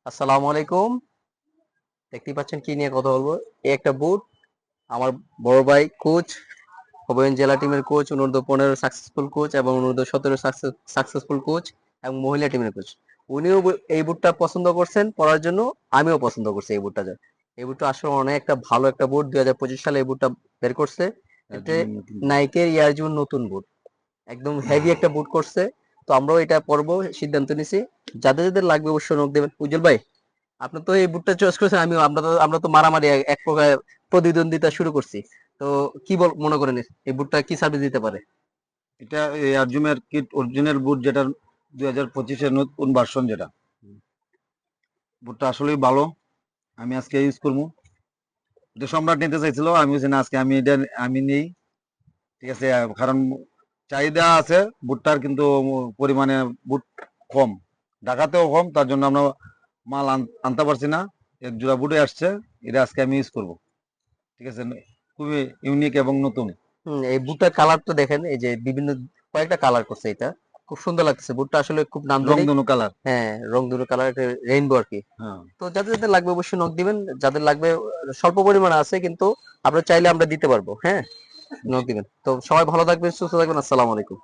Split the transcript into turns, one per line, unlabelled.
আসসালামু আলাইকুম। দেখতেই পাচ্ছেন কি নিয়ে কথা বলবো। এই একটা বুট আমার বড় ভাই কোচ, হবিগঞ্জ জেলা টিমের কোচ, অনূর্ধ্ব 15 সাকসেসফুল কোচ এবং অনূর্ধ্ব 17 সাকসেসফুল কোচ এবং মহিলা টিমের কোচ। উনিও এই বুটটা পছন্দ করছেন পরার জন্য, আমিও পছন্দ করছি এই বুটটা। এই বুটটা আসলে অনেক একটা ভালো একটা বুট, 2025 সালে এই বুটটা বের করছে। এতে নাইকের ইয়ারজুন নতুন বুট, একদম হেভি একটা বুট করছে। তো আমরাও এটা পরবো সিদ্ধান্ত নিছি। যাদের যাদের লাগবে অবশ্যই নক দেবেন। উজ্জ্বল ভাই, আপনি তো এই বুটটা চয়েস করেছেন, আমি আমরা তো মারামারি এক প্রকার প্রতিদ্বন্দ্বিতা শুরু করছি। তো কি মনে করেন এই বুটটা কি সার্ভিস দিতে পারে?
এটা এই আরজুমের কিট অরিজিনাল বুট, যেটা 2025-এর নতুন ভার্সন, যেটা বুটটা আসলেই ভালো। আমি আজকে ইউজ করবো। এটা সম্রাট নিতে চাইছিল, আমি বলছি না, আজকে আমি নেই। ঠিক আছে, কারণ চাহিদা আছে বুটটার, কিন্তু পরিমাণে বুট কম, ঢাকাতেও কম, তার জন্য আমরা মাল আনতে পারছি না। এক জোড়া বুটে আসছে, এটা আজকে আমি ইউজ করব। ঠিক আছে, খুবই ইউনিক এবং নতুন।
এই বুটটার কালারটা দেখেন, এই যে বিভিন্ন কয়েকটা কালার করছে, এটা খুব সুন্দর লাগছে। বুটটা আসলে খুব নান্দনিক।
রংধনু কালার।
হ্যাঁ, রং দুটো কালার, রেইনবো আর কি।
হ্যাঁ।
তো যাদের যাদের লাগবে অবশ্যই নক দিবেন। যাদের লাগবে স্বল্প পরিমাণে আছে, কিন্তু আপনারা চাইলে আমরা দিতে পারবো। হ্যাঁ, নক দিবেন। তো সবাই ভালো থাকবেন, সুস্থ থাকবেন। আসসালামু আলাইকুম।